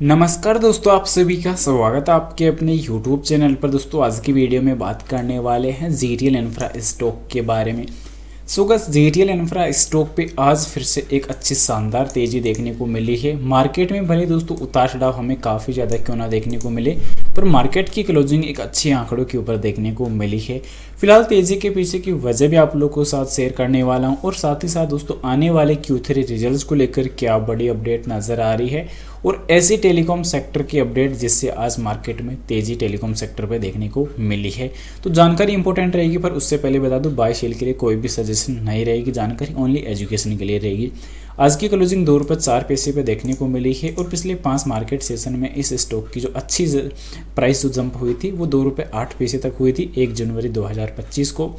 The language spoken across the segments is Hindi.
नमस्कार दोस्तों, आप सभी का स्वागत है आपके अपने YouTube चैनल पर। दोस्तों आज की वीडियो में बात करने वाले हैं जीटीएल इंफ्रा स्टॉक के बारे में। So guys, GTL infra stock पे आज फिर से एक अच्छी शानदार तेजी देखने को मिली है। मार्केट में भले दोस्तों उतार चढ़ाव हमें काफ़ी ज़्यादा क्यों ना देखने को मिले, पर मार्केट की क्लोजिंग एक अच्छी आंकड़ों के ऊपर देखने को मिली है। फिलहाल तेजी के पीछे की वजह भी आप लोगों के साथ शेयर करने वाला हूं, और साथ ही साथ दोस्तों आने वाले Q3 रिजल्ट्स को लेकर क्या बड़ी अपडेट नजर आ रही है, और ऐसी टेलीकॉम सेक्टर की अपडेट जिससे आज मार्केट में तेजी टेलीकॉम सेक्टर पर देखने को मिली है। तो जानकारी इंपॉर्टेंट रहेगी, पर उससे पहले बता दूं बाय सेल के लिए कोई भी सजेशन नहीं रहेगी, जानकारी ओनली एजुकेशन के लिए रहेगी। आज की क्लोजिंग ₹2.04 पे देखने को मिली है, और पिछले 5 मार्केट सेशन में इस स्टॉक की जो अच्छी प्राइस जो जंप हुई थी वो ₹2.08 तक हुई थी 1 जनवरी 2025 को।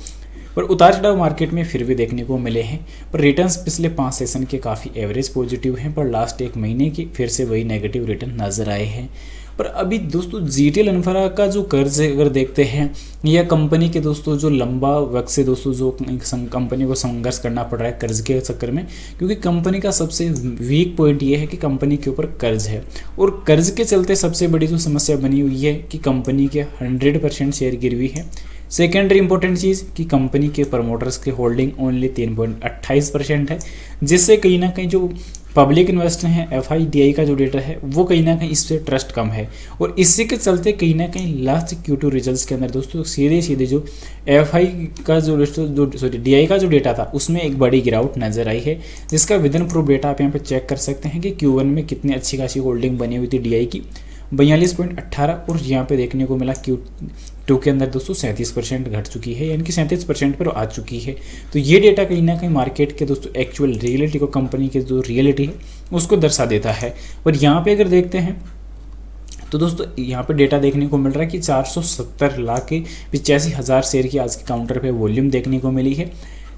पर उतार चढ़ाव मार्केट में फिर भी देखने को मिले हैं, पर रिटर्न्स पिछले 5 सेशन के काफ़ी एवरेज पॉजिटिव हैं, पर लास्ट एक महीने की फिर से वही नेगेटिव रिटर्न नजर आए हैं। पर अभी दोस्तों जीटीएल इंफ्रा का जो कर्ज है अगर देखते हैं, या कंपनी के दोस्तों जो लंबा वक्त से दोस्तों जो कंपनी को संघर्ष करना पड़ रहा है कर्ज के चक्कर में, क्योंकि कंपनी का सबसे वीक पॉइंट ये है कि कंपनी के ऊपर कर्ज है, और कर्ज के चलते सबसे बड़ी जो समस्या बनी हुई है कि कंपनी के 100% शेयर गिरवी है। सेकेंडरी इंपॉर्टेंट चीज़ कि कंपनी के प्रमोटर्स की होल्डिंग ओनली 3.28% है, जिससे कहीं ना कहीं जो पब्लिक इन्वेस्टर हैं FIDI का जो डेटा है वो कहीं ना कहीं इससे ट्रस्ट कम है, और इसी के चलते कहीं ना कहीं लास्ट Q2 रिजल्ट्स के अंदर दोस्तों सीधे जो FI का DI का जो डेटा था उसमें एक बड़ी गिरावट नजर आई है, जिसका विदन प्रूफ डेटा आप यहाँ पे चेक कर सकते हैं कि Q1 में कितनी अच्छी खासी होल्डिंग बनी हुई थी DI की 42.18, और यहाँ पे देखने को मिला Q2 के अंदर दोस्तों 37% घट चुकी है, यानी कि 37% पर आ चुकी है। तो ये डेटा कहीं ना कहीं मार्केट के दोस्तों एक्चुअल रियलिटी को, कंपनी की जो रियलिटी है उसको दर्शा देता है। पर यहाँ पे अगर देखते हैं तो दोस्तों यहाँ पे डेटा देखने को मिल रहा है कि 470,85,000 शेयर की आज के काउंटर पे वॉल्यूम देखने को मिली है,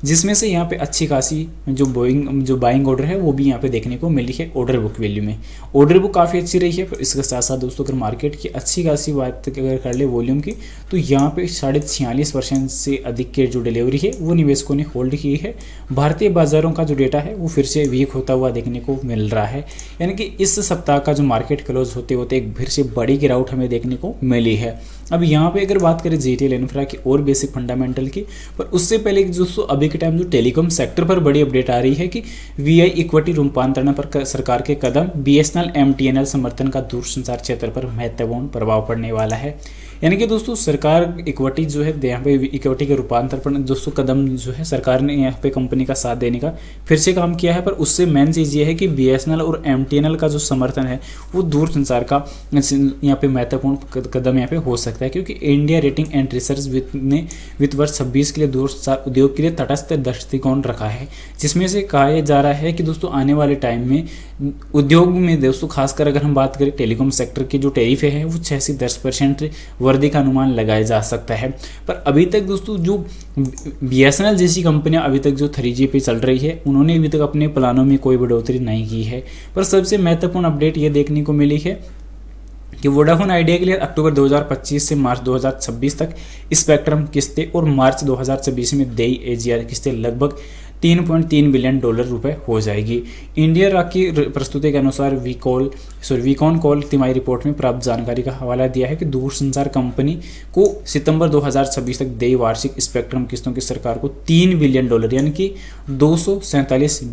जिसमें से यहाँ पे अच्छी खासी जो बाइंग ऑर्डर है वो भी यहाँ पे देखने को मिली है। ऑर्डर बुक वैल्यू में ऑर्डर बुक काफ़ी अच्छी रही है, पर इसके साथ साथ दोस्तों अगर मार्केट की अच्छी खासी बात अगर कर ले वॉल्यूम की, तो यहाँ पे 46.5% से अधिक के जो डिलीवरी है वो निवेशकों ने होल्ड की है। भारतीय बाजारों का जो डेटा है वो फिर से वीक होता हुआ देखने को मिल रहा है, यानी कि इस सप्ताह का जो मार्केट क्लोज होते होते एक फिर से बड़ी गिरावट हमें देखने को मिली है। अब यहाँ पे अगर बात करें जीटीएल इंफ्रा की और बेसिक फंडामेंटल की, पर उससे पहले दोस्तों अभी के टाइम जो टेलीकॉम सेक्टर पर बड़ी अपडेट आ रही है कि VI इक्विटी रूपांतरण पर सरकार के कदम, BSNL MTNL समर्थन का दूरसंचार क्षेत्र पर महत्वपूर्ण प्रभाव पड़ने वाला है। यानी कि दोस्तों सरकार इक्विटी जो है यहाँ पे इक्विटी के रूपांतरण पर दोस्तों कदम जो है सरकार ने यहाँ पे कंपनी का साथ देने का फिर से काम किया है, पर उससे मेन चीज़ ये है कि BSNL और MTNL का जो समर्थन है वो दूरसंचार का यहाँ पे महत्वपूर्ण कदम यहाँ पे हो सकता है, क्योंकि इंडिया रेटिंग एंड रिसर्च ने वित्त वर्ष 26 के लिए दूरसंचार उद्योग के लिए तटस्थ दृष्टिकोण रखा है, जिसमें से कहा जा रहा है कि दोस्तों आने वाले टाइम में उद्योग में दोस्तों खासकर अगर हम बात करें टेलीकॉम सेक्टर की जो टैरिफ है वो 6 से 10% वृद्धि का अनुमान लगाया जा सकता है। पर अभी तक दोस्तों जो BSNL जैसी कंपनियां अभी तक जो 3G पे चल रही है उन्होंने अभी तक अपने प्लानों में कोई बढ़ोतरी नहीं की है। पर सबसे महत्वपूर्ण अपडेट ये देखने को मिली है कि वोडाफोन आइडिया के लिए अक्टूबर 2025 से मार्च 2026 तक स्पेक्ट्रम किस्तें और मार्च 2026 में देई AGR किस्तें लगभग $3.3 बिलियन रुपए हो जाएगी। इंडिया रॉक की प्रस्तुति के अनुसार वीकॉन कॉल तिमाही रिपोर्ट में प्राप्त जानकारी का हवाला दिया है कि दूरसंचार कंपनी को सितंबर 2026 तक देय वार्षिक स्पेक्ट्रम किस्तों की सरकार को $3 बिलियन यानी कि $247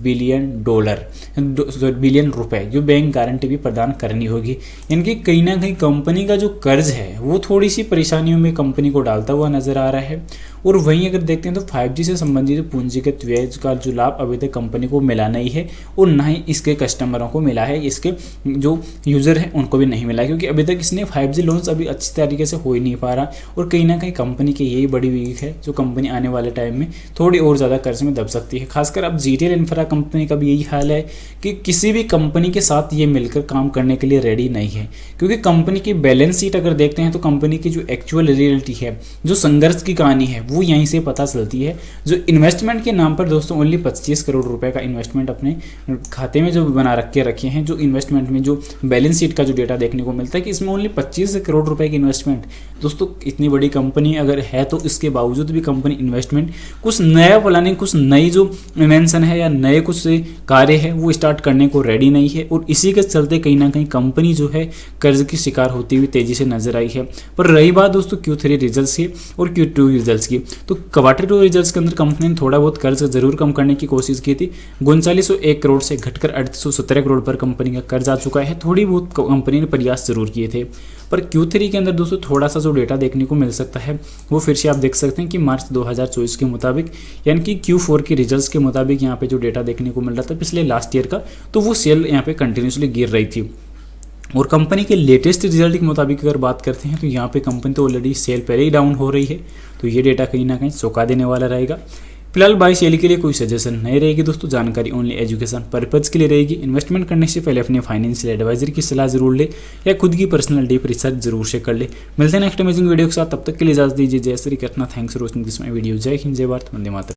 बिलियन रुपए जो बैंक गारंटी भी प्रदान करनी होगी। यानी कि कहीं ना कहीं कंपनी का जो कर्ज है वो थोड़ी सी परेशानियों में कंपनी को डालता हुआ नजर आ रहा है। और वहीं अगर देखते हैं तो 5G से संबंधित जो पूंजीगत व्यय का जो लाभ अभी तक कंपनी को मिला नहीं है, और ना ही इसके कस्टमरों को मिला है, इसके जो यूज़र हैं उनको भी नहीं मिला, क्योंकि अभी तक इसने 5G लॉन्च अभी अच्छी तरीके से हो ही नहीं पा रहा। और कहीं ना कहीं कंपनी की यही बड़ी वीक है जो कंपनी आने वाले टाइम में थोड़ी और ज़्यादा कर्ज में दब सकती है। खासकर अब जीटीएल इंफ्रा कंपनी का भी यही हाल है कि किसी भी कंपनी के साथ ये मिलकर काम करने के लिए रेडी नहीं है, क्योंकि कंपनी की बैलेंस शीट अगर देखते हैं तो कंपनी की जो एक्चुअल रियलिटी है, जो संघर्ष की कहानी है वो यहीं से पता चलती है। जो इन्वेस्टमेंट के नाम पर दोस्तों दोस्तों ओनली 25 करोड़ रुपए का इन्वेस्टमेंट अपने खाते में जो बना रखे हैं, जो इन्वेस्टमेंट में जो बैलेंस शीट का जो डेटा देखने को मिलता है कि इसमें ओनली 25 करोड़ रुपए की इन्वेस्टमेंट। दोस्तों इतनी बड़ी कंपनी अगर है तो इसके बावजूद भी कंपनी इन्वेस्टमेंट कुछ नया प्लानिंग, कुछ नई जो इन्वेंशन है या नए कुछ कार्य है वो स्टार्ट करने को रेडी नहीं है, और इसी के चलते कहीं ना कहीं कंपनी जो है कर्ज की शिकार होती हुई तेजी से नजर आई है। पर रही बात दोस्तों Q3 रिजल्ट्स की और Q2 रिजल्ट्स की, तो क्वार्टर 2 रिजल्ट्स के अंदर कंपनी ने थोड़ा बहुत कर्ज जरूर कम करने की कोशिश की थी। 3901 करोड़ से घटकर 3817 करोड़ पर कंपनी का कर्ज आ चुका है। थोड़ी बहुत कंपनी ने प्रयास जरूर किए थे, पर Q3 के अंदर दोस्तों थोड़ा सा जो डेटा देखने को मिल सकता है वो फिर से आप देख सकते हैं कि मार्च 2024 के मुताबिक, यानी कि Q4 के रिजल्ट्स के मुताबिक यहाँ पे जो डेटा देखने को मिल रहा था पिछले लास्ट ईयर का, तो वो सेल यहाँ पे कंटिन्यूसली गिर रही थी। और कंपनी के लेटेस्ट रिजल्ट के मुताबिक अगर बात करते हैं तो यहाँ पे कंपनी तो ऑलरेडी सेल पहले ही डाउन हो रही है, तो ये डेटा कहीं ना कहीं चौंका देने वाला रहेगा। फिलहाल बाई सेल के लिए कोई सजेशन नहीं रहेगी दोस्तों, जानकारी ओनली एजुकेशन पर्पज के लिए रहेगी। इन्वेस्टमेंट करने से पहले अपने फाइनेंशियल एडवाइजर की सलाह जरूर ले या खुद की पर्सनल डीप रिसर्च जरूर से कर ले। मिलते हैं नेक्स्ट अमेजिंग वीडियो के साथ, तब तक के लिए इजाजत दीजिए। जय Shri Krishna, thanks for watching this my video. जय हिंद, जय भारत, वंदे मातरम।